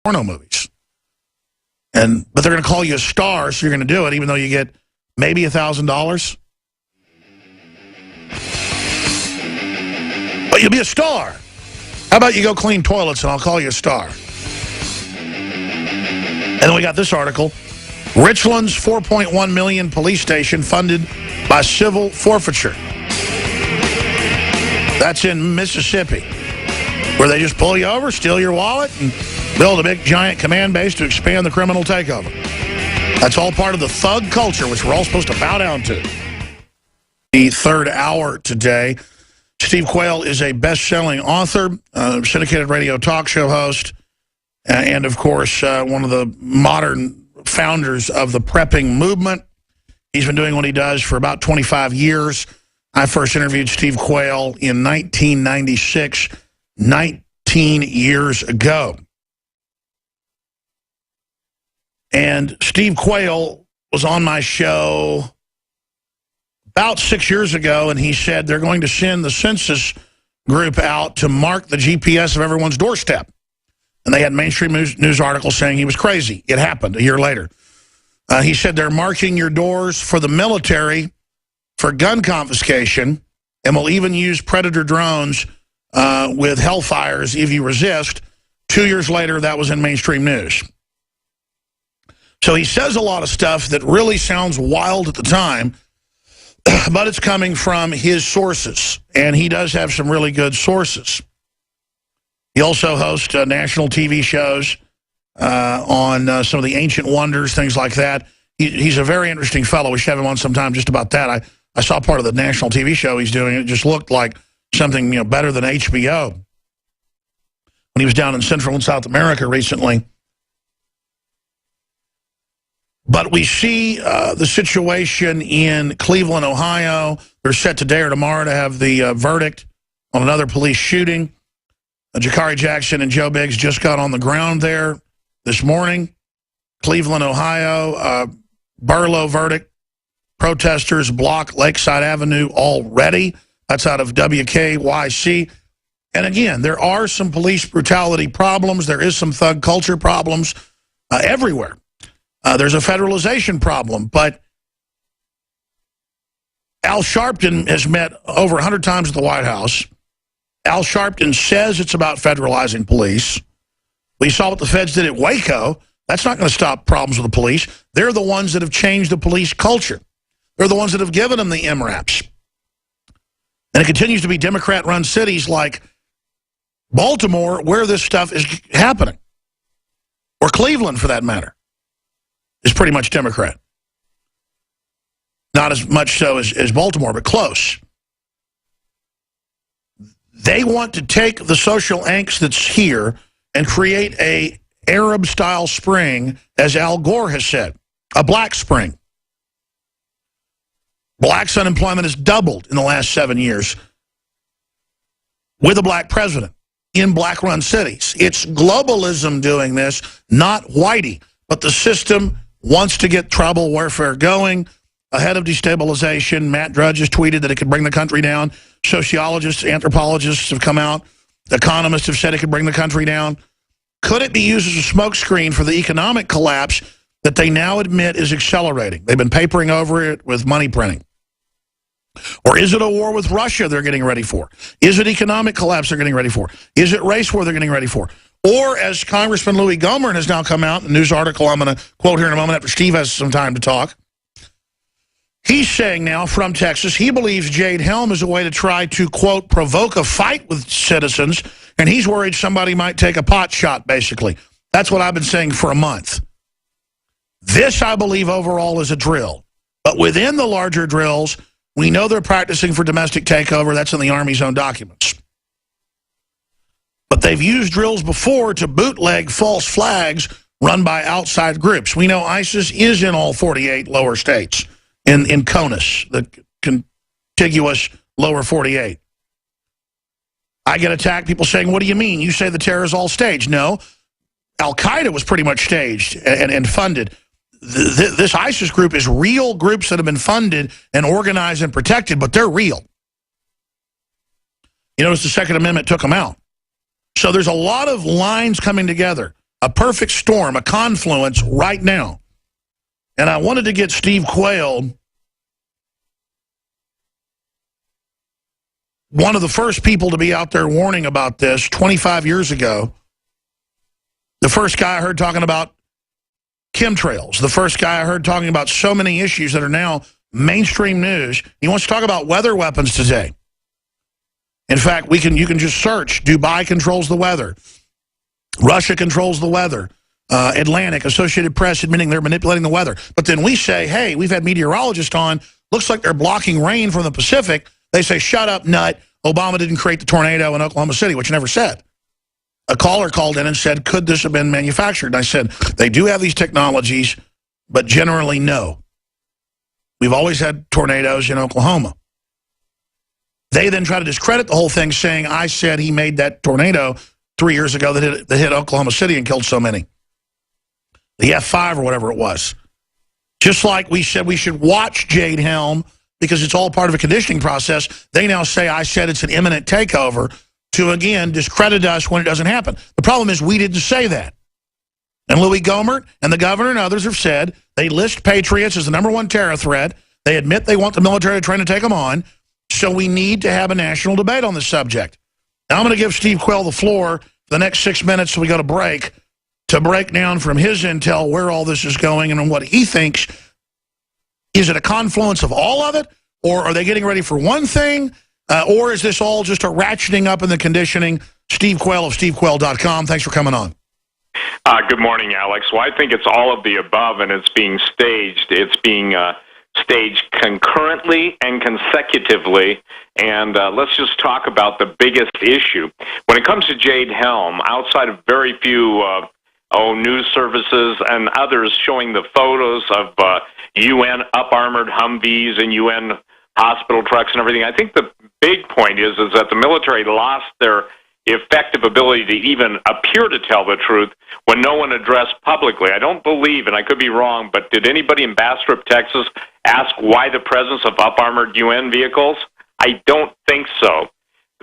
porno movies. But they're going to call you a star, so you're going to do it, even though you get maybe $1,000. But you'll be a star. How about you go clean toilets and I'll call you a star? And then we got this article. Richland's $4.1 million police station funded by civil forfeiture. That's in Mississippi, where they just pull you over, steal your wallet, and build a big, giant command base to expand the criminal takeover. That's all part of the thug culture, which we're all supposed to bow down to. The third hour today, Steve Quayle is a best-selling author, syndicated radio talk show host, and, of course, one of the modern founders of the prepping movement. He's been doing what he does for about 25 years. I first interviewed Steve Quayle in 1996, 19 years ago. And Steve Quayle was on my show about 6 years ago, and he said they're going to send the census group out to mark the GPS of everyone's doorstep. And they had mainstream news articles saying he was crazy. It happened a year later. He said they're marking your doors for the military for gun confiscation, and will even use Predator drones with Hellfires if you resist. 2 years later, that was in mainstream news. So he says a lot of stuff that really sounds wild at the time, but it's coming from his sources, and he does have some really good sources. He also hosts national TV shows on some of the ancient wonders, things like that. He's a very interesting fellow. We should have him on sometime just about that. I saw part of the national TV show he's doing. It just looked like something better than HBO. When he was down in Central and South America recently. But we see the situation in Cleveland, Ohio. They're set today or tomorrow to have the verdict on another police shooting. Jakari Jackson and Joe Biggs just got on the ground there this morning. Cleveland, Ohio, Burlow verdict. Protesters block Lakeside Avenue already. That's out of WKYC. And again, there are some police brutality problems. There is some thug culture problems everywhere. There's a federalization problem, but Al Sharpton has met over 100 times at the White House. Al Sharpton says it's about federalizing police. We saw what the feds did at Waco. That's not going to stop problems with the police. They're the ones that have changed the police culture. They're the ones that have given them the MRAPs. And it continues to be Democrat-run cities like Baltimore where this stuff is happening. Or Cleveland, for that matter, is pretty much Democrat. Not as much so as Baltimore, but close. They want to take the social angst that's here and create a Arab-style spring, as Al Gore has said, a black spring. Blacks' unemployment has doubled in the last 7 years with a black president in black-run cities. It's globalism doing this, not whitey. But the system wants to get tribal warfare going. Ahead of destabilization, Matt Drudge has tweeted that it could bring the country down. Sociologists, anthropologists have come out. Economists have said it could bring the country down. Could it be used as a smokescreen for the economic collapse that they now admit is accelerating? They've been papering over it with money printing. Or is it a war with Russia they're getting ready for? Is it economic collapse they're getting ready for? Is it race war they're getting ready for? Or, as Congressman Louis Gohmert has now come out, a news article I'm going to quote here in a moment after Steve has some time to talk. He's saying now from Texas, he believes Jade Helm is a way to try to, quote, provoke a fight with citizens, and he's worried somebody might take a pot shot, basically. That's what I've been saying for a month. This, I believe, overall is a drill. But within the larger drills, we know they're practicing for domestic takeover. That's in the Army's own documents. But they've used drills before to bootleg false flags run by outside groups. We know ISIS is in all 48 lower states, in CONUS, the contiguous lower 48. I get attacked, people saying, what do you mean? You say the terror is all staged. No, Al-Qaeda was pretty much staged and funded. This ISIS group is real groups that have been funded and organized and protected, but they're real. You notice the Second Amendment took them out. So there's a lot of lines coming together. a perfect storm, a confluence right now. And I wanted to get Steve Quayle, one of the first people to be out there warning about this 25 years ago. The first guy I heard talking about chemtrails. The first guy I heard talking about so many issues that are now mainstream news. He wants to talk about weather weapons today. In fact, you can just search, Dubai controls the weather. Russia controls the weather. Atlantic, Associated Press admitting they're manipulating the weather. But then we say, hey, we've had meteorologists on. Looks like they're blocking rain from the Pacific. They say, shut up, nut. Obama didn't create the tornado in Oklahoma City, which you never said. A caller called in and said, could this have been manufactured? And I said, they do have these technologies, but generally no. We've always had tornadoes in Oklahoma. They then try to discredit the whole thing, saying, I said he made that tornado 3 years ago that hit Oklahoma City and killed so many. The F5 or whatever it was. Just like we said we should watch Jade Helm because it's all part of a conditioning process, they now say I said it's an imminent takeover to, again, discredit us when it doesn't happen. The problem is we didn't say that. And Louis Gohmert and the governor and others have said they list patriots as the #1 terror threat. They admit they want the military to try to take them on. So we need to have a national debate on this subject. Now I'm going to give Steve Quayle the floor for the next 6 minutes so we go to break down from his intel where all this is going and what he thinks. Is it a confluence of all of it? Or are they getting ready for one thing? Or is this all just a ratcheting up in the conditioning? Steve Quayle of stevequayle.com. Thanks for coming on. Good morning, Alex. Well, I think it's all of the above, and it's being staged. It's being staged concurrently and consecutively. And let's just talk about the biggest issue. When it comes to Jade Helm, outside of very few news services and others showing the photos of UN up-armored Humvees and UN hospital trucks and everything, I think the big point is that the military lost their effective ability to even appear to tell the truth when no one addressed publicly. I don't believe, and I could be wrong, but did anybody in Bastrop, Texas, ask why the presence of up-armored UN vehicles? I don't think so.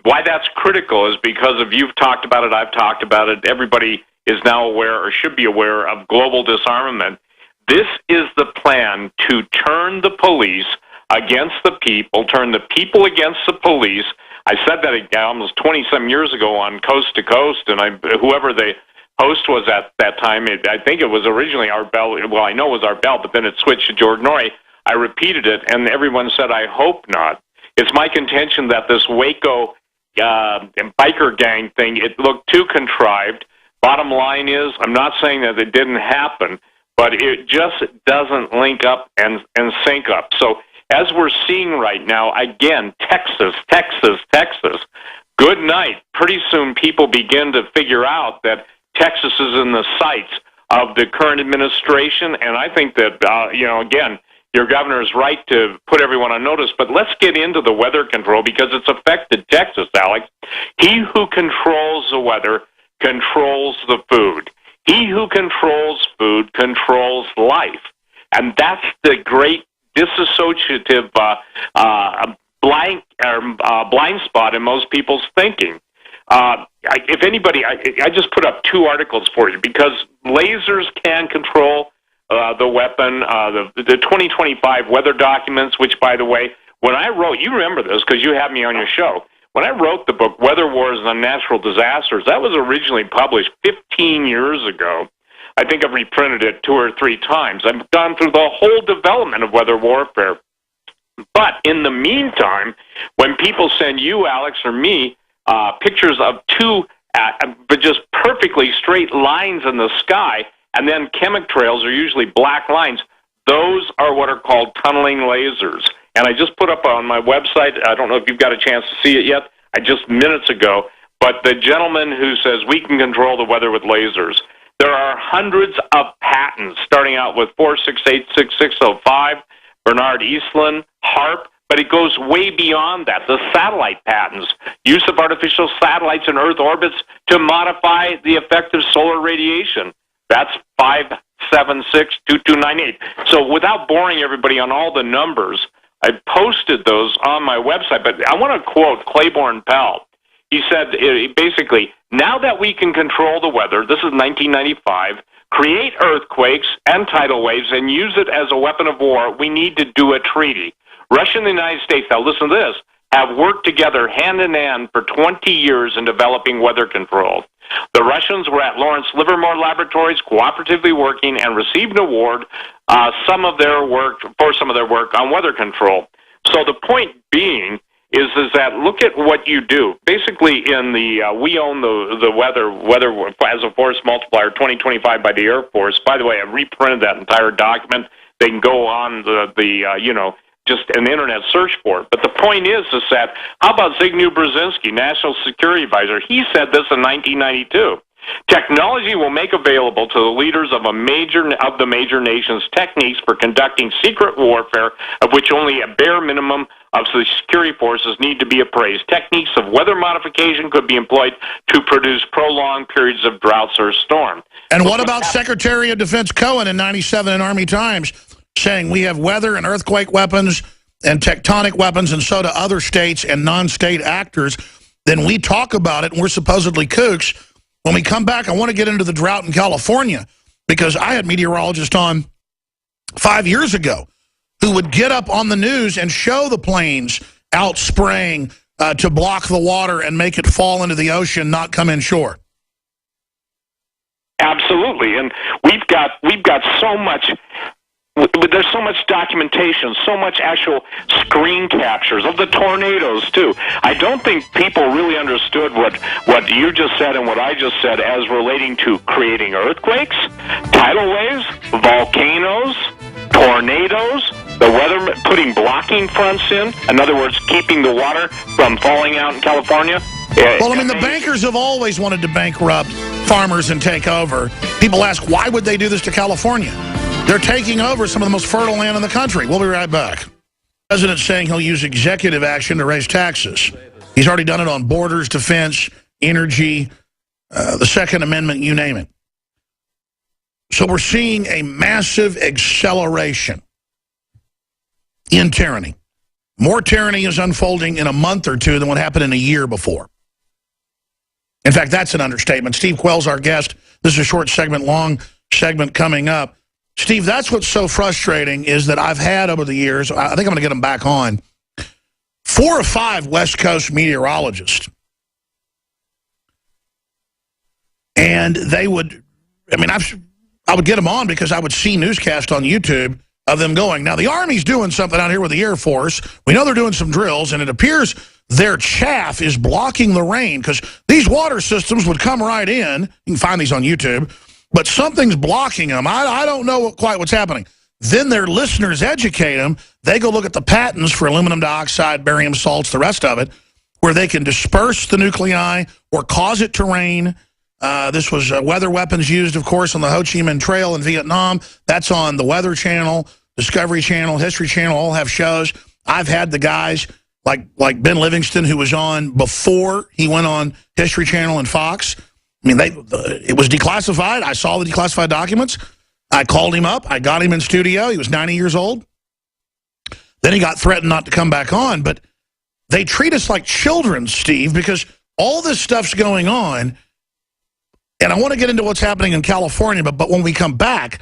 Why that's critical is because of you've talked about it, I've talked about it, everybody is now aware or should be aware of global disarmament. This is the plan to turn the police against the people, turn the people against the police. I said that almost 20-some years ago on Coast to Coast, and whoever the host was at that time, I think it was originally Art Bell. Well, I know it was Art Bell, but then it switched to George Norrie. I repeated it, and everyone said, I hope not. It's my contention that this Waco biker gang thing, it looked too contrived. Bottom line is, I'm not saying that it didn't happen, but it just doesn't link up and sync up. So as we're seeing right now, again, Texas, good night. Pretty soon people begin to figure out that Texas is in the sights of the current administration, and I think that, again, your governor is right to put everyone on notice, but let's get into the weather control because it's affected Texas, Alex. He who controls the weather controls the food. He who controls food controls life. And that's the great disassociative blind spot in most people's thinking. If anybody, I just put up 2 articles for you because lasers can control the weapon, the 2025 weather documents, which, by the way, when I wrote, you remember this because you had me on your show, when I wrote the book, Weather Wars and Natural Disasters, that was originally published 15 years ago. I think I've reprinted it 2 or 3 times. I've gone through the whole development of weather warfare. But in the meantime, when people send you, Alex, or me, pictures of 2 but just perfectly straight lines in the sky, and then chemtrails are usually black lines, those are what are called tunneling lasers. And I just put up on my website, I don't know if you've got a chance to see it yet, just minutes ago, but the gentleman who says we can control the weather with lasers. There are hundreds of patents, starting out with 4686605, Bernard Eastlund, HARP, but it goes way beyond that. The satellite patents, use of artificial satellites in Earth orbits to modify the effect of solar radiation. That's 5762298. So without boring everybody on all the numbers, I posted those on my website, but I want to quote Claiborne Pell. He said, basically, now that we can control the weather, this is 1995, create earthquakes and tidal waves and use it as a weapon of war, we need to do a treaty. Russia and the United States, now listen to this, have worked together hand in hand for 20 years in developing weather control. The Russians were at Lawrence Livermore Laboratories cooperatively working and received an award for some of their work on weather control. So the point being is that look at what you do. Basically, in the we own the weather as a force multiplier 2025 by the Air Force. By the way, I reprinted that entire document. They can go on just an internet search for it. But the point is that how about Zbigniew Brzezinski, National Security Advisor? He said this in 1992. Technology will make available to the leaders of the major nations techniques for conducting secret warfare, of which only a bare minimum of the security forces need to be appraised. Techniques of weather modification could be employed to produce prolonged periods of droughts or storm. And what about Secretary of Defense Cohen in 97 in Army Times saying we have weather and earthquake weapons and tectonic weapons, and so do other states and non-state actors? Then we talk about it, and we're supposedly kooks. When we come back, I want to get into the drought in California, because I had meteorologists on 5 years ago who would get up on the news and show the planes out spraying to block the water and make it fall into the ocean, not come inshore. Absolutely, and we've got so much. There's so much documentation, so much actual screen captures of the tornadoes, too. I don't think people really understood what you just said and what I just said as relating to creating earthquakes, tidal waves, volcanoes, tornadoes, the weather, putting blocking fronts in other words, keeping the water from falling out in California. Well, I mean, the bankers have always wanted to bankrupt farmers and take over. People ask, why would they do this to California? They're taking over some of the most fertile land in the country. We'll be right back. The president's saying he'll use executive action to raise taxes. He's already done it on borders, defense, energy, the Second Amendment, you name it. So we're seeing a massive acceleration in tyranny. More tyranny is unfolding in a month or two than what happened in a year before. In fact, that's an understatement. Steve Quayle's our guest. This is a short segment, long segment coming up. Steve, that's what's so frustrating is that I've had over the years, I think I'm going to get them back on, 4 or 5 West Coast meteorologists. And they would, I mean, I would get them on because I would see newscasts on YouTube of them going, now the Army's doing something out here with the Air Force. We know they're doing some drills, and it appears their chaff is blocking the rain because these water systems would come right in. You can find these on YouTube. But something's blocking them. I don't know quite what's happening. Then their listeners educate them. They go look at the patents for aluminum dioxide, barium salts, the rest of it, where they can disperse the nuclei or cause it to rain. This was weather weapons used, of course, on the Ho Chi Minh Trail in Vietnam. That's on the Weather Channel, Discovery Channel, History Channel, all have shows. I've had the guys like Ben Livingston, who was on before he went on History Channel and Fox. I mean, it was declassified. I saw the declassified documents. I called him up. I got him in studio. He was 90 years old. Then he got threatened not to come back on. But they treat us like children, Steve, because all this stuff's going on. And I want to get into what's happening in California. But when we come back,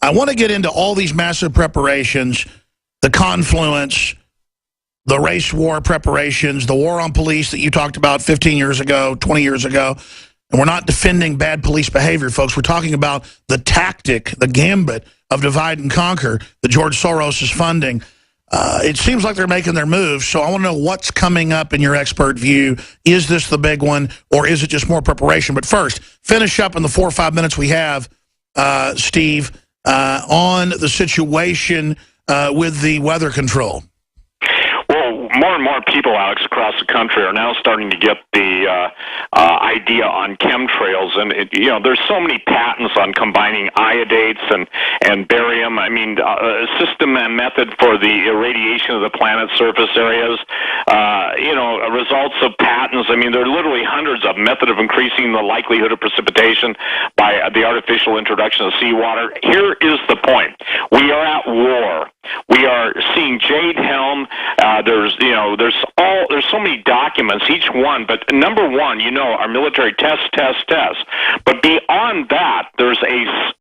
I want to get into all these massive preparations, the confluence, the race war preparations, the war on police that you talked about 15 years ago, 20 years ago. And we're not defending bad police behavior, folks. We're talking about the tactic, the gambit of divide and conquer that George Soros is funding. It seems like they're making their moves, so I want to know what's coming up in your expert view. Is this the big one, or is it just more preparation? But first, finish up in the 4 or 5 minutes we have, Steve, on the situation with the weather control. More and more people, Alex, across the country are now starting to get the idea on chemtrails, and there's so many patents on combining iodates and barium. I mean, a system and method for the irradiation of the planet's surface areas. Results of patents. I mean, there are literally hundreds of method of increasing the likelihood of precipitation by the artificial introduction of seawater. Here is the point: we are at war. We are seeing Jade Helm. There's so many documents, each one. But number one, our military test. But beyond that, there's